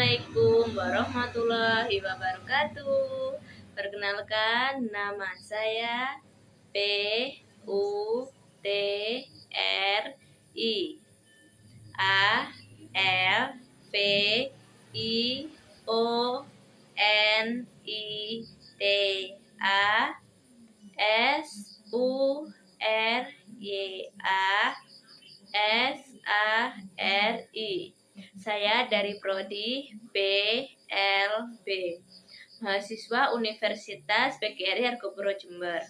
Assalamualaikum warahmatullahi wabarakatuh. Perkenalkan, nama saya Putri Alfionita Suryasari. Saya dari prodi PLB, mahasiswa Universitas PGRI Hargopuro Jember.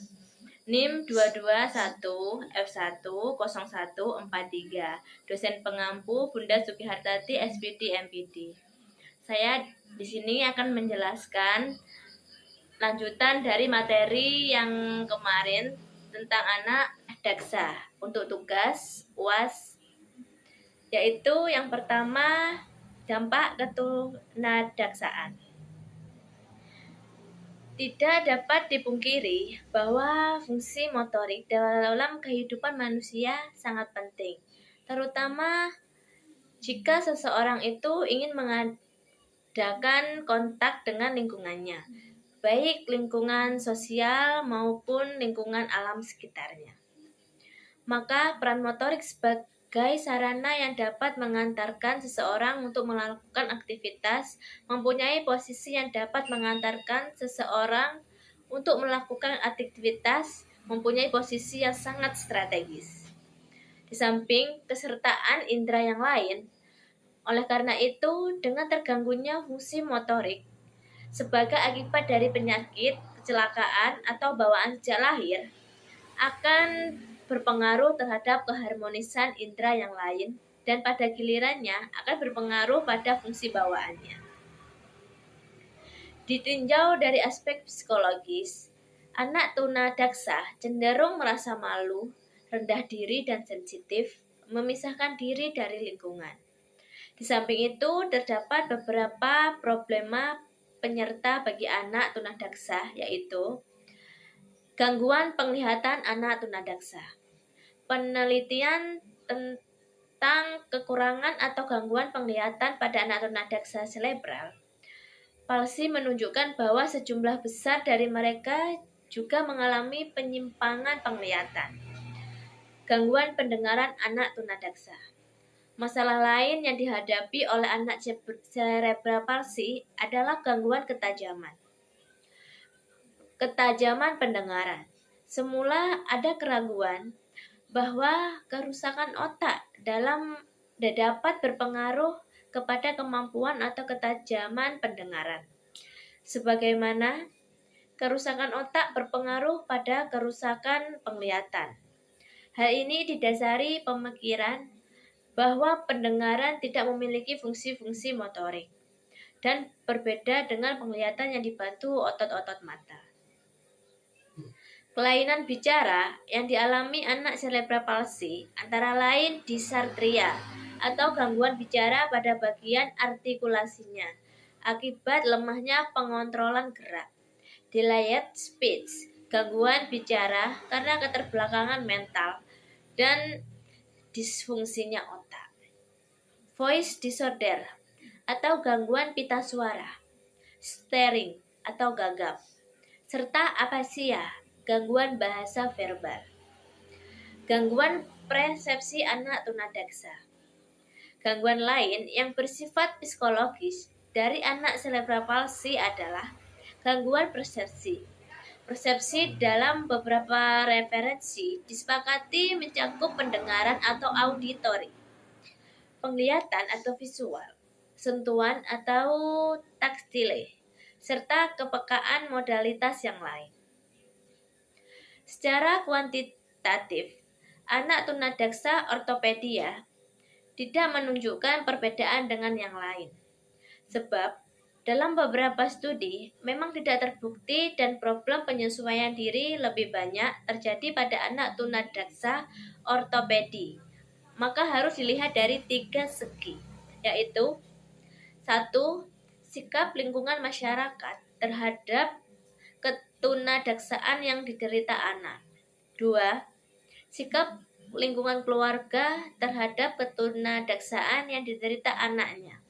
NIM 221F10143. Dosen pengampu Bunda Sugihartati SPD MPD. Saya di sini akan menjelaskan lanjutan dari materi yang kemarin tentang anak daksa untuk tugas UAS, yaitu yang pertama dampak ketunadaksaan. Tidak dapat dipungkiri bahwa fungsi motorik dalam kehidupan manusia sangat penting, terutama jika seseorang itu ingin mengadakan kontak dengan lingkungannya, baik lingkungan sosial maupun lingkungan alam sekitarnya. Maka peran motorik sebagai sarana yang dapat mengantarkan seseorang untuk melakukan aktivitas mempunyai posisi yang dapat mengantarkan seseorang untuk melakukan aktivitas mempunyai posisi yang sangat strategis. Di samping kesertaan indera yang lain, oleh karena itu dengan terganggunya fungsi motorik sebagai akibat dari penyakit, kecelakaan, atau bawaan sejak lahir akan berpengaruh terhadap keharmonisan indera yang lain dan pada gilirannya akan berpengaruh pada fungsi bawaannya. Ditinjau dari aspek psikologis, anak tunadaksa cenderung merasa malu, rendah diri, dan sensitif, memisahkan diri dari lingkungan. Di samping itu, terdapat beberapa problema penyerta bagi anak tunadaksa, yaitu gangguan penglihatan anak tunadaksa. Penelitian tentang kekurangan atau gangguan penglihatan pada anak tunadaksa cerebral palsi menunjukkan bahwa sejumlah besar dari mereka juga mengalami penyimpangan penglihatan. Gangguan pendengaran anak tunadaksa. Masalah lain yang dihadapi oleh anak cerebral palsi adalah gangguan ketajaman pendengaran. Semula ada keraguan bahwa kerusakan otak dapat berpengaruh kepada kemampuan atau ketajaman pendengaran. Sebagaimana kerusakan otak berpengaruh pada kerusakan penglihatan. Hal ini didasari pemikiran bahwa pendengaran tidak memiliki fungsi-fungsi motorik dan berbeda dengan penglihatan yang dibantu otot-otot mata. Kelainan bicara yang dialami anak cerebral palsi antara lain dysarthria atau gangguan bicara pada bagian artikulasinya akibat lemahnya pengontrolan gerak. Delayed speech, gangguan bicara karena keterbelakangan mental dan disfungsinya otak. Voice disorder atau gangguan pita suara, stuttering atau gagap, serta apasia, gangguan bahasa verbal. Gangguan persepsi anak tunadaksa. Gangguan lain yang bersifat psikologis dari anak cerebral palsi adalah gangguan persepsi. Persepsi dalam beberapa referensi disepakati mencakup pendengaran atau auditori, penglihatan atau visual, sentuhan atau taktile, serta kepekaan modalitas yang lain. Secara kuantitatif, anak tunadaksa ortopedia tidak menunjukkan perbedaan dengan yang lain. Sebab, dalam beberapa studi, memang tidak terbukti dan problem penyesuaian diri lebih banyak terjadi pada anak tunadaksa ortopedi. Maka harus dilihat dari 3 segi, yaitu 1. Sikap lingkungan masyarakat terhadap ketunadaksaan yang diderita anak. 2. Sikap lingkungan keluarga terhadap ketunadaksaan yang diderita anaknya.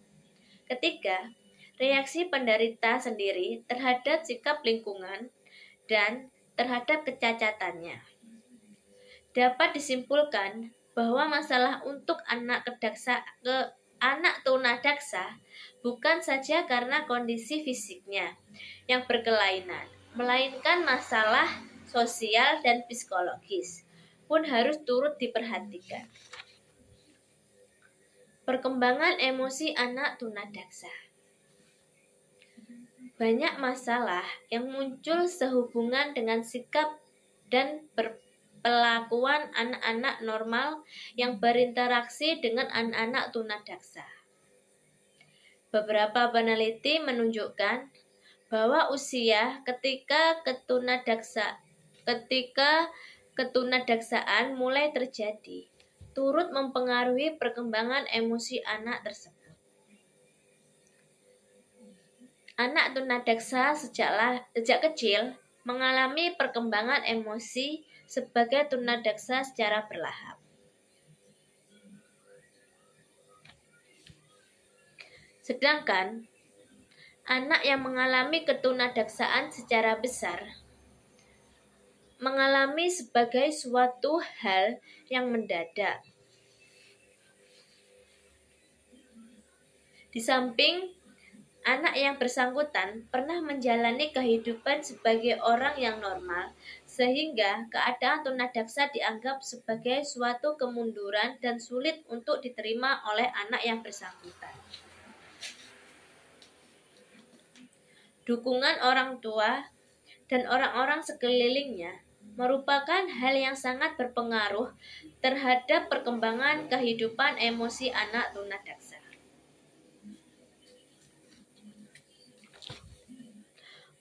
Ketiga, reaksi penderita sendiri terhadap sikap lingkungan dan terhadap kecacatannya. Dapat disimpulkan bahwa masalah untuk anak tunadaksa bukan saja karena kondisi fisiknya yang berkelainan, melainkan masalah sosial dan psikologis pun harus turut diperhatikan. Perkembangan emosi anak tunadaksa. Banyak masalah yang muncul sehubungan dengan sikap dan perlakuan anak-anak normal yang berinteraksi dengan anak-anak tunadaksa. Beberapa peneliti menunjukkan bahwa usia ketika ketunadaksaan mulai terjadi turut mempengaruhi perkembangan emosi anak tersebut. Anak tunadaksa sejak kecil mengalami perkembangan emosi sebagai tunadaksa secara bertahap. Sedangkan anak yang mengalami ketunadaksaan secara besar mengalami sebagai suatu hal yang mendadak. Di samping anak yang bersangkutan pernah menjalani kehidupan sebagai orang yang normal, sehingga keadaan tunadaksa dianggap sebagai suatu kemunduran dan sulit untuk diterima oleh anak yang bersangkutan. Dukungan orang tua dan orang-orang sekelilingnya merupakan hal yang sangat berpengaruh terhadap perkembangan kehidupan emosi anak tunadaksa.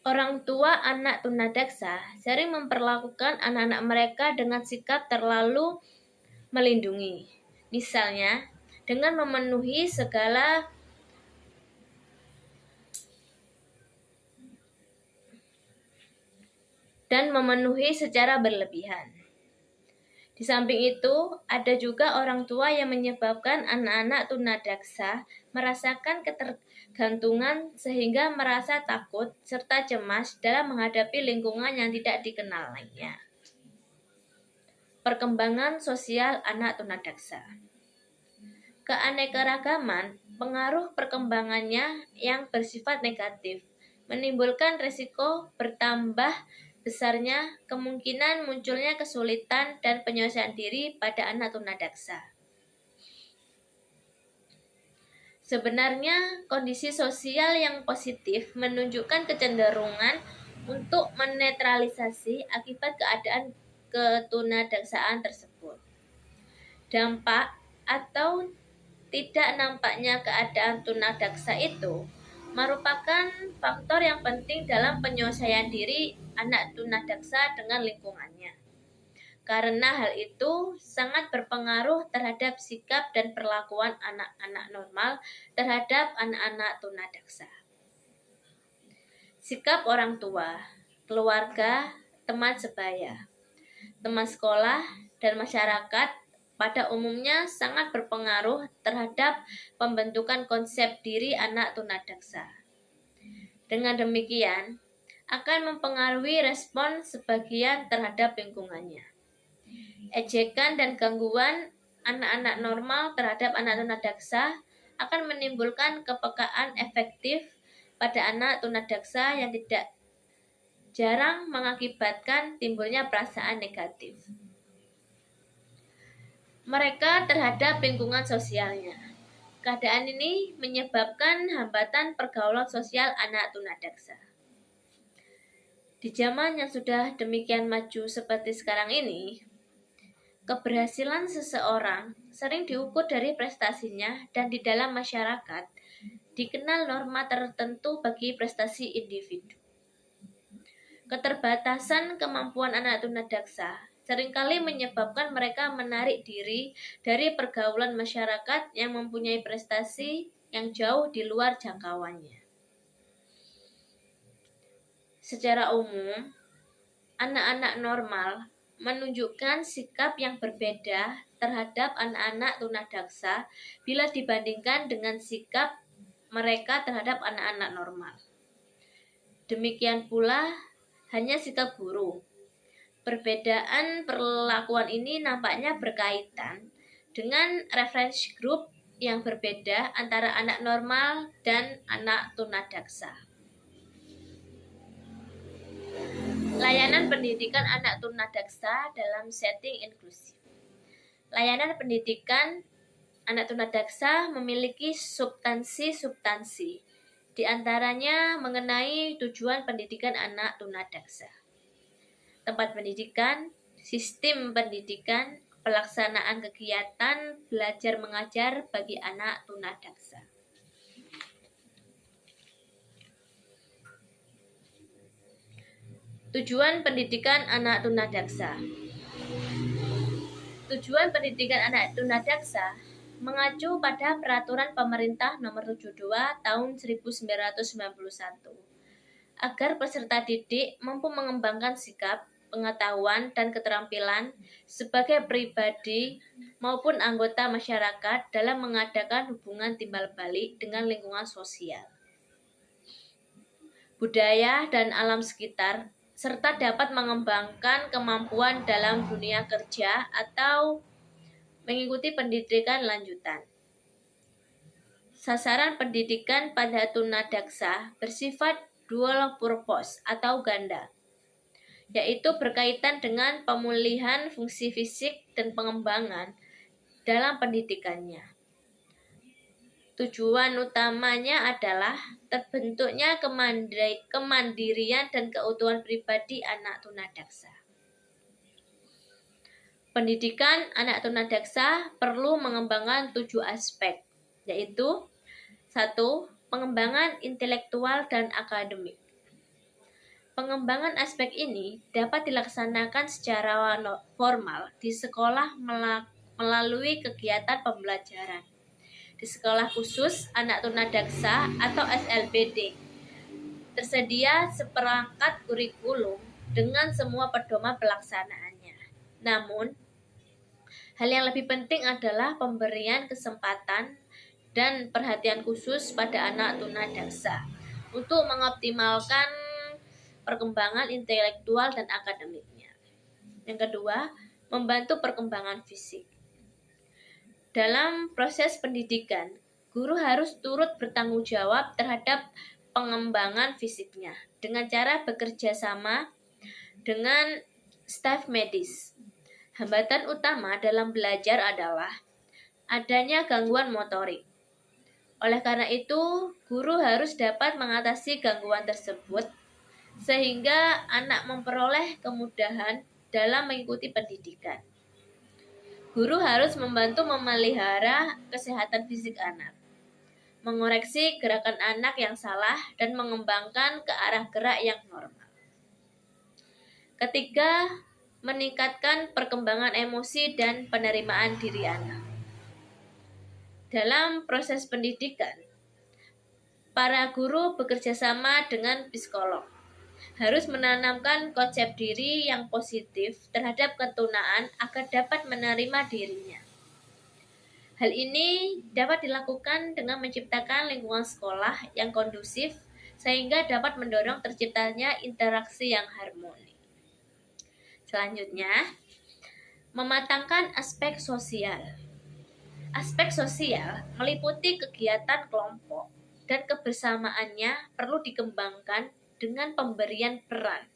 Orang tua anak tunadaksa sering memperlakukan anak-anak mereka dengan sikap terlalu melindungi. Misalnya, dengan memenuhi secara berlebihan. Di samping itu, ada juga orang tua yang menyebabkan anak-anak tunadaksa merasakan ketergantungan sehingga merasa takut serta cemas dalam menghadapi lingkungan yang tidak dikenalnya. Perkembangan sosial anak tunadaksa. Keanekaragaman pengaruh perkembangannya yang bersifat negatif menimbulkan risiko bertambah besarnya kemungkinan munculnya kesulitan dan penyelesaian diri pada anak tunadaksa. Sebenarnya, kondisi sosial yang positif menunjukkan kecenderungan untuk menetralisasi akibat keadaan ketunadaksaan tersebut. Dampak atau tidak nampaknya keadaan tunadaksa itu merupakan faktor yang penting dalam penyelesaian diri anak tunadaksa dengan lingkungannya. Karena hal itu sangat berpengaruh terhadap sikap dan perlakuan anak-anak normal terhadap anak-anak tunadaksa. Sikap orang tua, keluarga, teman sebaya, teman sekolah, dan masyarakat pada umumnya sangat berpengaruh terhadap pembentukan konsep diri anak tunadaksa. Dengan demikian, akan mempengaruhi respon sebagian terhadap lingkungannya. Ejekan dan gangguan anak-anak normal terhadap anak tunadaksa akan menimbulkan kepekaan efektif pada anak tunadaksa yang tidak jarang mengakibatkan timbulnya perasaan negatif mereka terhadap lingkungan sosialnya. Keadaan ini menyebabkan hambatan pergaulan sosial anak tunadaksa. Di zaman yang sudah demikian maju seperti sekarang ini, keberhasilan seseorang sering diukur dari prestasinya dan di dalam masyarakat dikenal norma tertentu bagi prestasi individu. Keterbatasan kemampuan anak tunadaksa seringkali menyebabkan mereka menarik diri dari pergaulan masyarakat yang mempunyai prestasi yang jauh di luar jangkauannya. Secara umum, anak-anak normal menunjukkan sikap yang berbeda terhadap anak-anak tunadaksa bila dibandingkan dengan sikap mereka terhadap anak-anak normal. Demikian pula hanya sikap guru. Perbedaan perlakuan ini nampaknya berkaitan dengan referensi grup yang berbeda antara anak normal dan anak tunadaksa. Layanan pendidikan anak tunadaksa dalam setting inklusif. Layanan pendidikan anak tunadaksa memiliki substansi-substansi, di antaranya mengenai tujuan pendidikan anak tunadaksa, tempat pendidikan, sistem pendidikan, pelaksanaan kegiatan belajar mengajar bagi anak tunadaksa. Tujuan pendidikan anak tunadaksa. Tujuan pendidikan anak tunadaksa mengacu pada Peraturan Pemerintah Nomor 72 Tahun 1991 agar peserta didik mampu mengembangkan sikap, pengetahuan, dan keterampilan sebagai pribadi maupun anggota masyarakat dalam mengadakan hubungan timbal balik dengan lingkungan sosial, budaya, dan alam sekitar, serta dapat mengembangkan kemampuan dalam dunia kerja atau mengikuti pendidikan lanjutan. Sasaran pendidikan pada tunadaksa bersifat dual purpose atau ganda, yaitu berkaitan dengan pemulihan fungsi fisik dan pengembangan dalam pendidikannya. Tujuan utamanya adalah terbentuknya kemandirian dan keutuhan pribadi anak tunadaksa. Pendidikan anak tunadaksa perlu mengembangkan 7 aspek, yaitu 1. Pengembangan intelektual dan akademik. Pengembangan aspek ini dapat dilaksanakan secara formal di sekolah melalui kegiatan pembelajaran di sekolah khusus anak tunadaksa atau SLBD. Tersedia seperangkat kurikulum dengan semua pedoman pelaksanaannya. Namun, hal yang lebih penting adalah pemberian kesempatan dan perhatian khusus pada anak tunadaksa untuk mengoptimalkan perkembangan intelektual dan akademiknya. Yang kedua, membantu perkembangan fisik. Dalam proses pendidikan, guru harus turut bertanggung jawab terhadap pengembangan fisiknya dengan cara bekerja sama dengan staf medis. Hambatan utama dalam belajar adalah adanya gangguan motorik. Oleh karena itu, guru harus dapat mengatasi gangguan tersebut sehingga anak memperoleh kemudahan dalam mengikuti pendidikan. Guru harus membantu memelihara kesehatan fisik anak, mengoreksi gerakan anak yang salah, dan mengembangkan ke arah gerak yang normal. Ketiga, meningkatkan perkembangan emosi dan penerimaan diri anak. Dalam proses pendidikan, para guru bekerja sama dengan psikolog, harus menanamkan konsep diri yang positif terhadap ketunaan agar dapat menerima dirinya. Hal ini dapat dilakukan dengan menciptakan lingkungan sekolah yang kondusif sehingga dapat mendorong terciptanya interaksi yang harmoni. Selanjutnya, mematangkan aspek sosial. Aspek sosial meliputi kegiatan kelompok dan kebersamaannya perlu dikembangkan dengan pemberian peran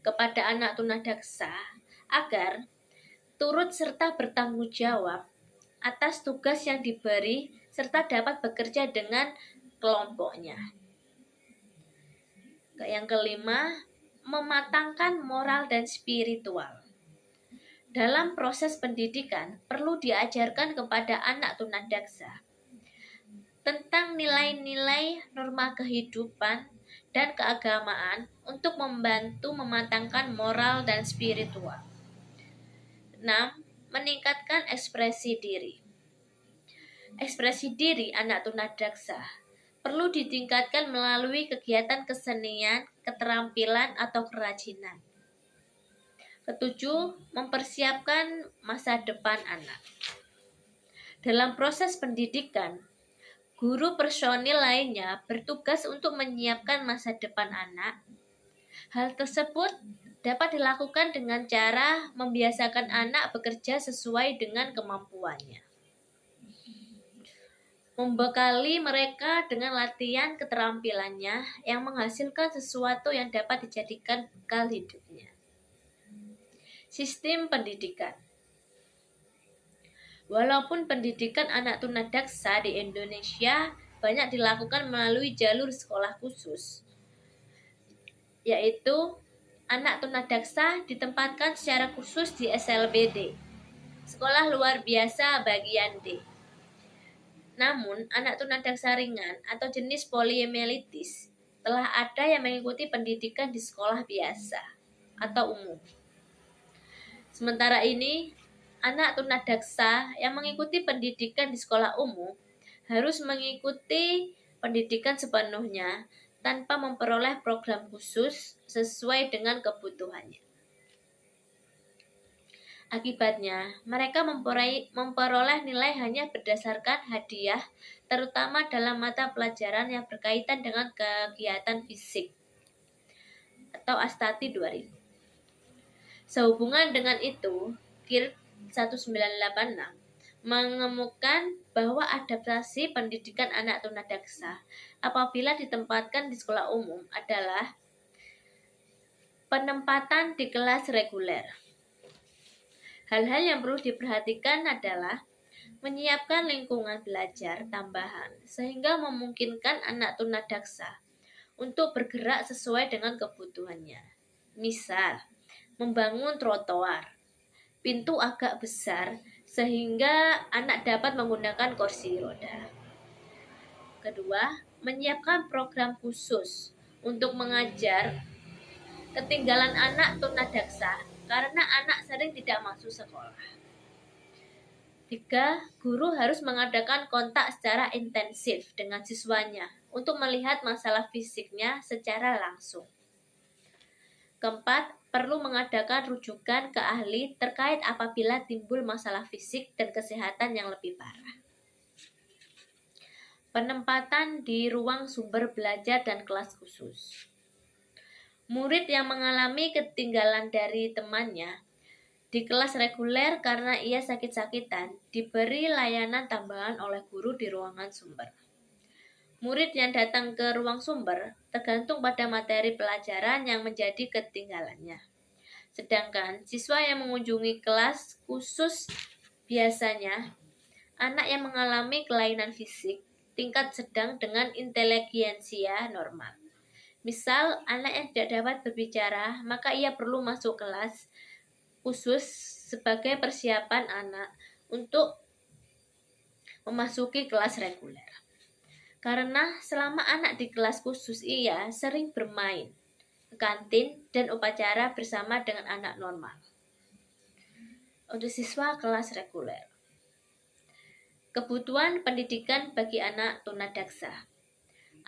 kepada anak tunadaksa agar turut serta bertanggung jawab atas tugas yang diberi serta dapat bekerja dengan kelompoknya. Yang kelima, mematangkan moral dan spiritual. Dalam proses pendidikan perlu diajarkan kepada anak tunadaksa tentang nilai-nilai norma kehidupan dan keagamaan untuk membantu mematangkan moral dan spiritual. 6. Meningkatkan ekspresi diri. Ekspresi diri anak tunadaksa perlu ditingkatkan melalui kegiatan kesenian, keterampilan, atau kerajinan. Ketujuh, mempersiapkan masa depan anak. Dalam proses pendidikan, Guru personil lainnya bertugas untuk menyiapkan masa depan anak. Hal tersebut dapat dilakukan dengan cara membiasakan anak bekerja sesuai dengan kemampuannya. Membekali mereka dengan latihan keterampilannya yang menghasilkan sesuatu yang dapat dijadikan bekal hidupnya. Sistem pendidikan. Walaupun pendidikan anak tunadaksa di Indonesia banyak dilakukan melalui jalur sekolah khusus, yaitu anak tunadaksa ditempatkan secara khusus di SLBD, Sekolah Luar Biasa Bagian D. Namun, anak tunadaksa ringan atau jenis poliomyelitis telah ada yang mengikuti pendidikan di sekolah biasa atau umum. Sementara ini, anak tunadaksa yang mengikuti pendidikan di sekolah umum harus mengikuti pendidikan sepenuhnya tanpa memperoleh program khusus sesuai dengan kebutuhannya. Akibatnya, mereka memperoleh nilai hanya berdasarkan hadiah, terutama dalam mata pelajaran yang berkaitan dengan kegiatan fisik atau Astati 2000. Sehubungan dengan itu, KIR 1986 mengemukakan bahwa adaptasi pendidikan anak tunadaksa apabila ditempatkan di sekolah umum adalah penempatan di kelas reguler. Hal-hal yang perlu diperhatikan adalah menyiapkan lingkungan belajar tambahan sehingga memungkinkan anak tunadaksa untuk bergerak sesuai dengan kebutuhannya. Misal, membangun trotoar, pintu agak besar sehingga anak dapat menggunakan kursi roda. Kedua, menyiapkan program khusus untuk mengajar ketinggalan anak tunadaksa karena anak sering tidak masuk sekolah. 3. Guru harus mengadakan kontak secara intensif dengan siswanya untuk melihat masalah fisiknya secara langsung. Keempat, perlu mengadakan rujukan ke ahli terkait apabila timbul masalah fisik dan kesehatan yang lebih parah. Penempatan di ruang sumber belajar dan kelas khusus. Murid yang mengalami ketinggalan dari temannya di kelas reguler karena ia sakit-sakitan diberi layanan tambahan oleh guru di ruangan sumber. Murid yang datang ke ruang sumber tergantung pada materi pelajaran yang menjadi ketinggalannya. Sedangkan siswa yang mengunjungi kelas khusus biasanya anak yang mengalami kelainan fisik tingkat sedang dengan inteligensia normal. Misal, anak yang tidak dapat berbicara, maka ia perlu masuk kelas khusus sebagai persiapan anak untuk memasuki kelas reguler. Karena selama anak di kelas khusus ia sering bermain, ke kantin, dan upacara bersama dengan anak normal. Untuk siswa kelas reguler. Kebutuhan pendidikan bagi anak tunadaksa.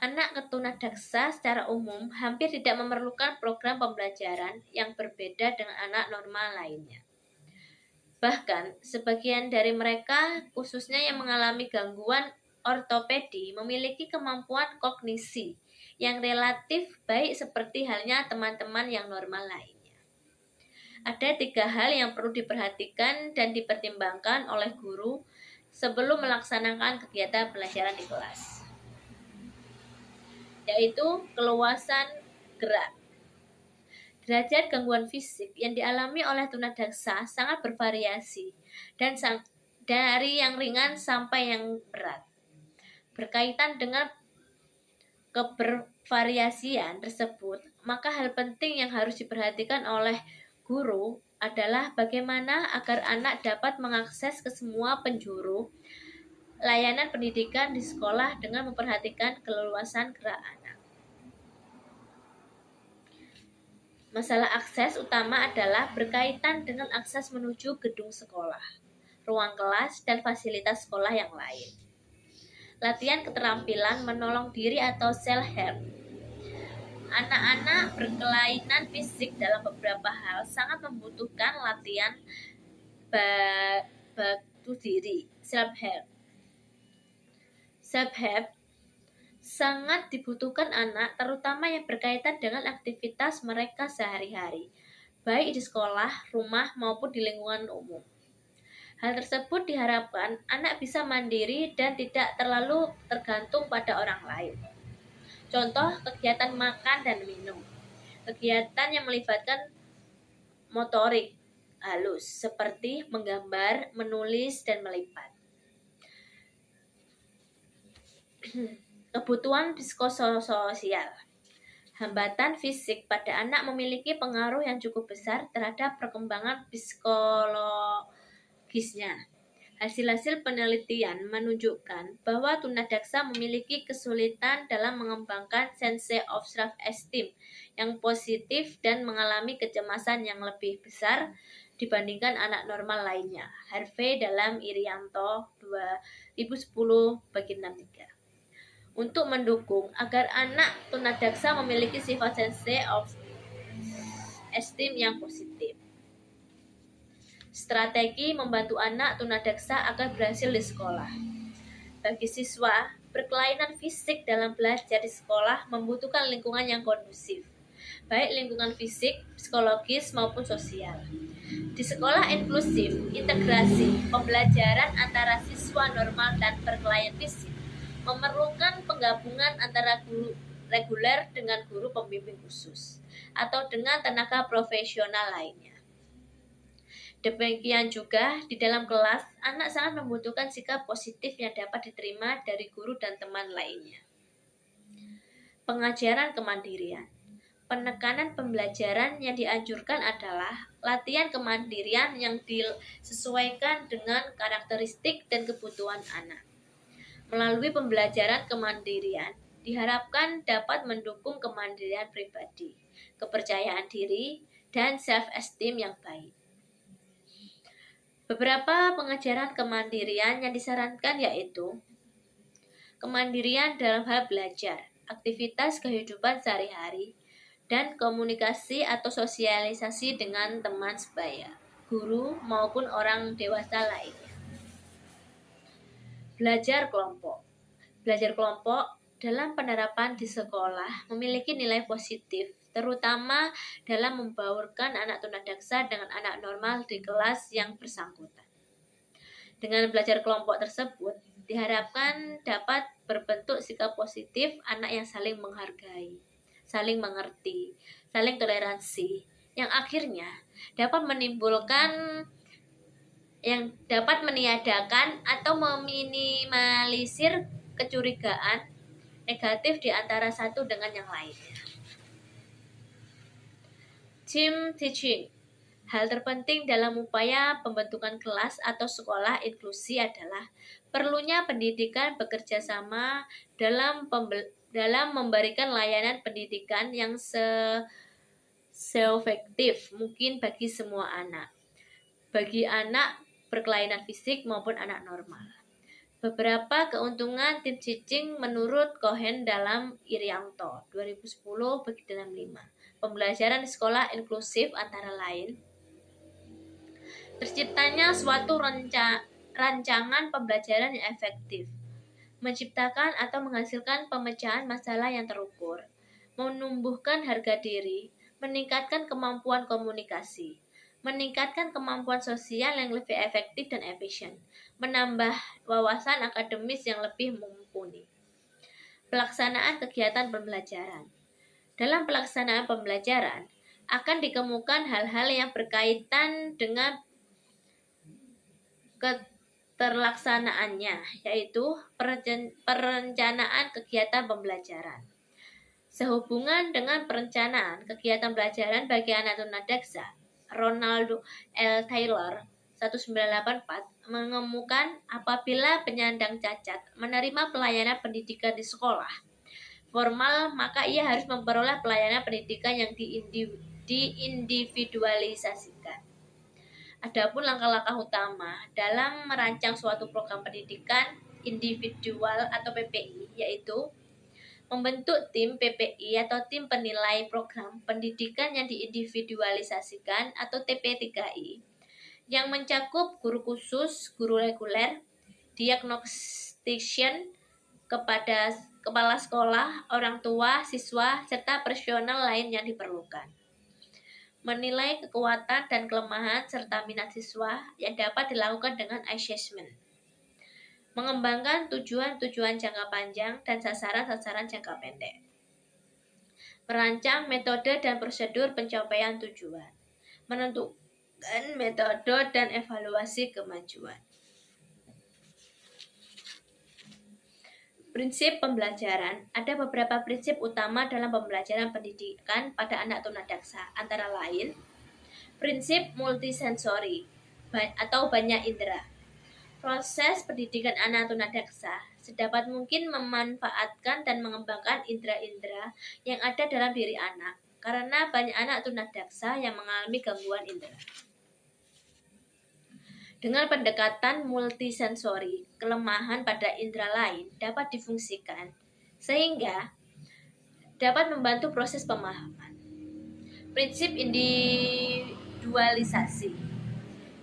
Anak tunadaksa secara umum hampir tidak memerlukan program pembelajaran yang berbeda dengan anak normal lainnya. Bahkan, sebagian dari mereka, khususnya yang mengalami gangguan ortopedi, memiliki kemampuan kognisi yang relatif baik seperti halnya teman-teman yang normal lainnya. Ada 3 hal yang perlu diperhatikan dan dipertimbangkan oleh guru sebelum melaksanakan kegiatan pelajaran di kelas, yaitu keluasan gerak. Derajat gangguan fisik yang dialami oleh tunadaksa sangat bervariasi dan dari yang ringan sampai yang berat. Berkaitan dengan kebervariasian tersebut, maka hal penting yang harus diperhatikan oleh guru adalah bagaimana agar anak dapat mengakses ke semua penjuru layanan pendidikan di sekolah dengan memperhatikan keleluasan gerak anak. Masalah akses utama adalah berkaitan dengan akses menuju gedung sekolah, ruang kelas, dan fasilitas sekolah yang lain. Latihan keterampilan menolong diri atau self-help. Anak-anak berkelainan fisik dalam beberapa hal sangat membutuhkan latihan batu diri, self-help. Self-help sangat dibutuhkan anak, terutama yang berkaitan dengan aktivitas mereka sehari-hari, baik di sekolah, rumah, maupun di lingkungan umum. Hal tersebut diharapkan anak bisa mandiri dan tidak terlalu tergantung pada orang lain. Contoh, kegiatan makan dan minum. Kegiatan yang melibatkan motorik halus, seperti menggambar, menulis, dan melipat. Kebutuhan psikososial. Hambatan fisik pada anak memiliki pengaruh yang cukup besar terhadap perkembangan psikologisnya. Hasil-hasil penelitian menunjukkan bahwa tunadaksa memiliki kesulitan dalam mengembangkan sense of self-esteem yang positif dan mengalami kecemasan yang lebih besar dibandingkan anak normal lainnya. Harvey dalam Irianto 2010 bagi 63. Untuk mendukung agar anak tunadaksa memiliki sifat sense of esteem yang positif. Strategi membantu anak tunadaksa agar berhasil di sekolah. Bagi siswa, berkelainan fisik dalam belajar di sekolah membutuhkan lingkungan yang kondusif, baik lingkungan fisik, psikologis, maupun sosial. Di sekolah inklusif, integrasi pembelajaran antara siswa normal dan berkelainan fisik memerlukan penggabungan antara guru reguler dengan guru pembimbing khusus atau dengan tenaga profesional lainnya. Demikian juga di dalam kelas, anak sangat membutuhkan sikap positif yang dapat diterima dari guru dan teman lainnya. Pengajaran kemandirian. Penekanan pembelajaran yang dianjurkan adalah latihan kemandirian yang disesuaikan dengan karakteristik dan kebutuhan anak. Melalui pembelajaran kemandirian, diharapkan dapat mendukung kemandirian pribadi, kepercayaan diri, dan self-esteem yang baik. Beberapa pengajaran kemandirian yang disarankan yaitu kemandirian dalam hal belajar, aktivitas kehidupan sehari-hari, dan komunikasi atau sosialisasi dengan teman sebaya, guru, maupun orang dewasa lainnya. Belajar kelompok. Belajar kelompok dalam penerapan di sekolah memiliki nilai positif, terutama dalam membaurkan anak tunadaksa dengan anak normal di kelas yang bersangkutan. Dengan belajar kelompok tersebut, diharapkan dapat berbentuk sikap positif anak yang saling menghargai, saling mengerti, saling toleransi, yang akhirnya dapat meniadakan atau meminimalisir kecurigaan negatif di antara satu dengan yang lainnya. Team teaching. Hal terpenting dalam upaya pembentukan kelas atau sekolah inklusi adalah perlunya pendidikan bekerja sama dalam memberikan layanan pendidikan yang se-efektif mungkin bagi semua anak, bagi anak berkelainan fisik maupun anak normal. Beberapa keuntungan tim teaching menurut Cohen dalam Irianto 2010 bagi 65. Pembelajaran di sekolah inklusif antara lain terciptanya suatu rancangan pembelajaran yang efektif, menciptakan atau menghasilkan pemecahan masalah yang terukur, menumbuhkan harga diri, meningkatkan kemampuan komunikasi, meningkatkan kemampuan sosial yang lebih efektif dan efisien, menambah wawasan akademis yang lebih mumpuni. Pelaksanaan kegiatan pembelajaran. Dalam pelaksanaan pembelajaran, akan dikemukakan hal-hal yang berkaitan dengan keterlaksanaannya, yaitu perencanaan kegiatan pembelajaran. Sehubungan dengan perencanaan kegiatan pembelajaran bagi anak tunadaksa, Ronaldo L. Taylor 1984 mengemukakan apabila penyandang cacat menerima pelayanan pendidikan di sekolah formal, maka ia harus memperoleh pelayanan pendidikan yang diindividualisasikan. Adapun langkah-langkah utama dalam merancang suatu program pendidikan individual atau PPI yaitu membentuk tim PPI atau tim penilai program pendidikan yang diindividualisasikan atau TP3I yang mencakup guru khusus, guru reguler, diagnostician, kepada kepala sekolah, orang tua, siswa, serta personel lain yang diperlukan. Menilai kekuatan dan kelemahan serta minat siswa yang dapat dilakukan dengan assessment. Mengembangkan tujuan-tujuan jangka panjang dan sasaran-sasaran jangka pendek. Merancang metode dan prosedur pencapaian tujuan. Menentukan metode dan evaluasi kemajuan. Prinsip pembelajaran. Ada beberapa prinsip utama dalam pembelajaran pendidikan pada anak tunadaksa, antara lain prinsip multisensori atau banyak indera. Proses pendidikan anak tunadaksa sedapat mungkin memanfaatkan dan mengembangkan indera-indera yang ada dalam diri anak, karena banyak anak tunadaksa yang mengalami gangguan indera. Dengan pendekatan multisensori, kelemahan pada indera lain dapat difungsikan sehingga dapat membantu proses pemahaman. Prinsip individualisasi.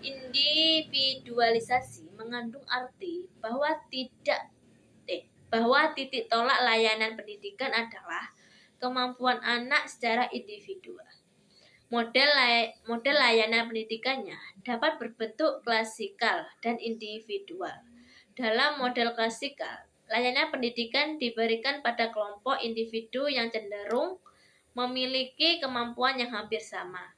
Individualisasi mengandung arti bahwa titik tolak layanan pendidikan adalah kemampuan anak secara individual. Model layanan pendidikannya dapat berbentuk klasikal dan individual. Dalam model klasikal, layanan pendidikan diberikan pada kelompok individu yang cenderung memiliki kemampuan yang hampir sama,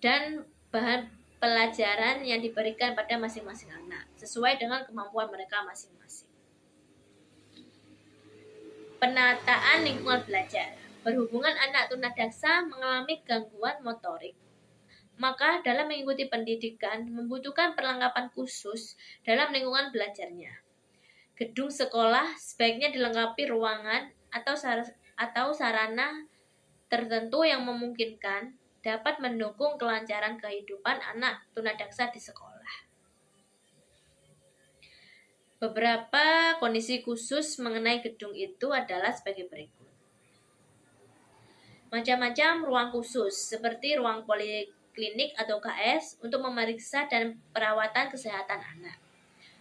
dan bahan pelajaran yang diberikan pada masing-masing anak sesuai dengan kemampuan mereka masing-masing. Penataan lingkungan belajar. Berhubungan anak tunadaksa mengalami gangguan motorik, maka dalam mengikuti pendidikan membutuhkan perlengkapan khusus dalam lingkungan belajarnya. Gedung sekolah sebaiknya dilengkapi ruangan atau sarana tertentu yang memungkinkan dapat mendukung kelancaran kehidupan anak tunadaksa di sekolah. Beberapa kondisi khusus mengenai gedung itu adalah sebagai berikut. Macam-macam ruang khusus, seperti ruang poliklinik atau KS untuk memeriksa dan perawatan kesehatan anak.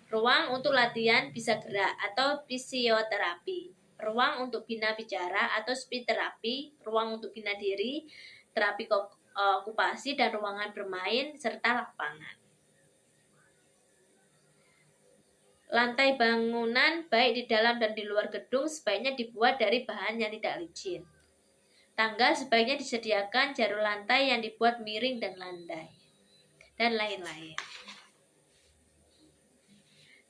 Ruang untuk latihan bisa gerak atau fisioterapi. Ruang untuk bina bicara atau speech therapy, ruang untuk bina diri, terapi okupasi dan ruangan bermain, serta lapangan. Lantai bangunan baik di dalam dan di luar gedung sebaiknya dibuat dari bahan yang tidak licin. Tangga sebaiknya disediakan jalur lantai yang dibuat miring dan landai, dan lain-lain.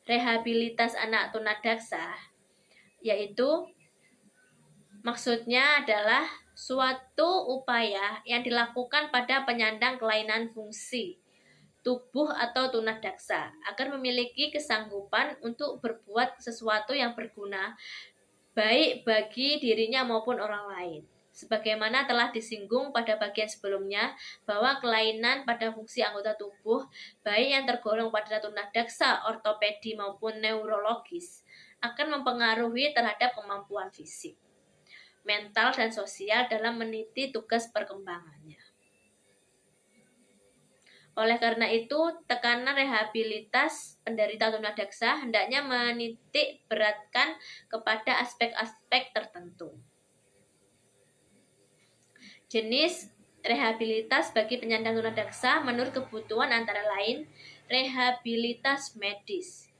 Rehabilitas anak tunadaksa, yaitu maksudnya adalah suatu upaya yang dilakukan pada penyandang kelainan fungsi tubuh atau tunadaksa agar memiliki kesanggupan untuk berbuat sesuatu yang berguna baik bagi dirinya maupun orang lain. Sebagaimana telah disinggung pada bagian sebelumnya, bahwa kelainan pada fungsi anggota tubuh, baik yang tergolong pada tunadaksa, ortopedi maupun neurologis, akan mempengaruhi terhadap kemampuan fisik, mental, dan sosial dalam meniti tugas perkembangannya. Oleh karena itu, tekanan rehabilitas penderita tunadaksa hendaknya menitik beratkan kepada aspek-aspek tertentu. Jenis rehabilitas bagi penyandang tunadaksa menurut kebutuhan antara lain rehabilitas medis,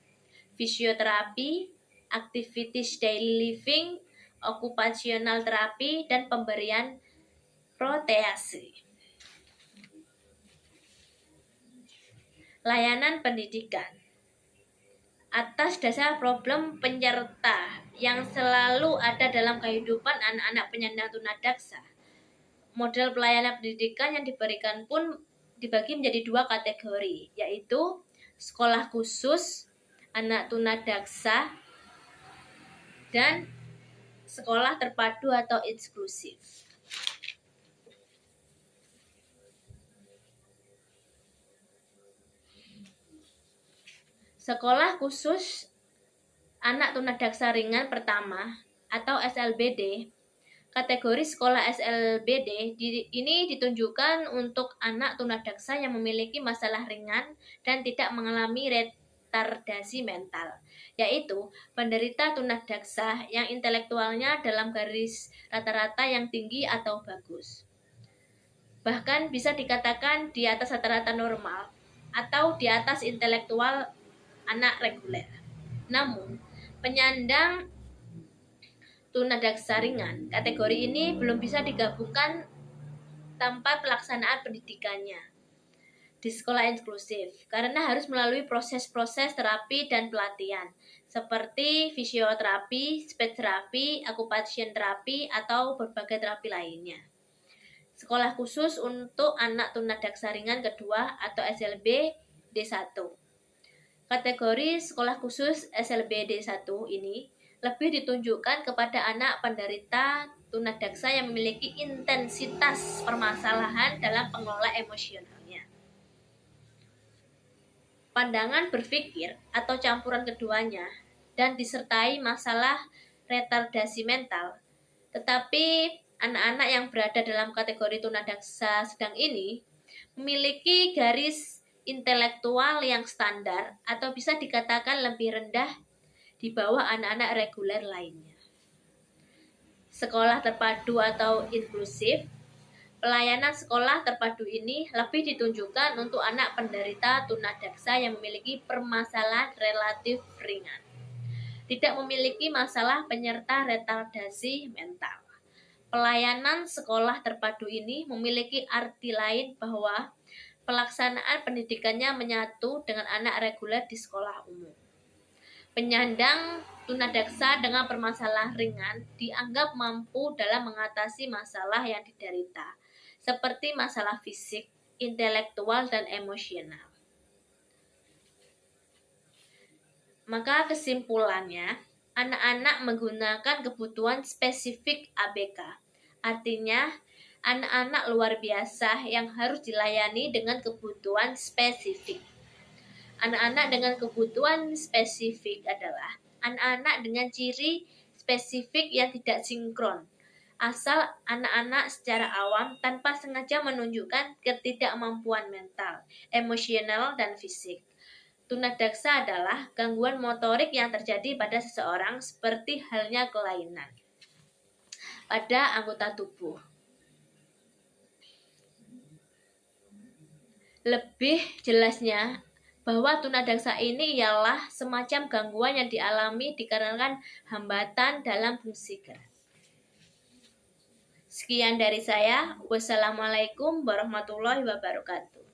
fisioterapi, activities daily living, occupational therapy, dan pemberian proteasi. Layanan pendidikan. Atas dasar problem penyerta yang selalu ada dalam kehidupan anak-anak penyandang tunadaksa, model pelayanan pendidikan yang diberikan pun dibagi menjadi dua kategori, yaitu sekolah khusus anak tunadaksa dan sekolah terpadu atau eksklusif. Sekolah khusus anak tunadaksa ringan pertama atau SLBD. Kategori sekolah SLBD ini ditunjukkan untuk anak tunadaksa yang memiliki masalah ringan dan tidak mengalami retardasi mental, yaitu penderita tunadaksa yang intelektualnya dalam garis rata-rata yang tinggi atau bagus. Bahkan bisa dikatakan di atas rata-rata normal atau di atas intelektual anak reguler. Namun, penyandang tunadaksa ringan, kategori ini belum bisa digabungkan tanpa pelaksanaan pendidikannya di sekolah inklusif karena harus melalui proses-proses terapi dan pelatihan seperti fisioterapi, speech therapy, occupational therapy, atau berbagai terapi lainnya. Sekolah khusus untuk anak tunadaksa ringan kedua atau SLB D1. Kategori sekolah khusus SLB D1 ini lebih ditunjukkan kepada anak penderita tunadaksa yang memiliki intensitas permasalahan dalam pengelola emosionalnya. Pandangan berpikir atau campuran keduanya dan disertai masalah retardasi mental. Tetapi anak-anak yang berada dalam kategori tunadaksa sedang ini memiliki garis intelektual yang standar atau bisa dikatakan lebih rendah di bawah anak-anak reguler lainnya. Sekolah terpadu atau inklusif. Pelayanan sekolah terpadu ini lebih ditunjukkan untuk anak penderita tunadaksa yang memiliki permasalahan relatif ringan, tidak memiliki masalah penyerta retardasi mental. Pelayanan sekolah terpadu ini memiliki arti lain bahwa pelaksanaan pendidikannya menyatu dengan anak reguler di sekolah umum. Penyandang tunadaksa dengan permasalahan ringan dianggap mampu dalam mengatasi masalah yang diderita, seperti masalah fisik, intelektual, dan emosional. Maka kesimpulannya, anak-anak menggunakan kebutuhan spesifik ABK. Artinya, anak-anak luar biasa yang harus dilayani dengan kebutuhan spesifik. Anak-anak dengan kebutuhan spesifik adalah anak-anak dengan ciri spesifik yang tidak sinkron, asal anak-anak secara awam tanpa sengaja menunjukkan ketidakmampuan mental, emosional, dan fisik. Tunadaksa adalah gangguan motorik yang terjadi pada seseorang seperti halnya kelainan pada anggota tubuh. Lebih jelasnya, bahwa tunadaksa ini ialah semacam gangguan yang dialami dikarenakan hambatan dalam fungsi gerak. Sekian dari saya. Wassalamualaikum warahmatullahi wabarakatuh.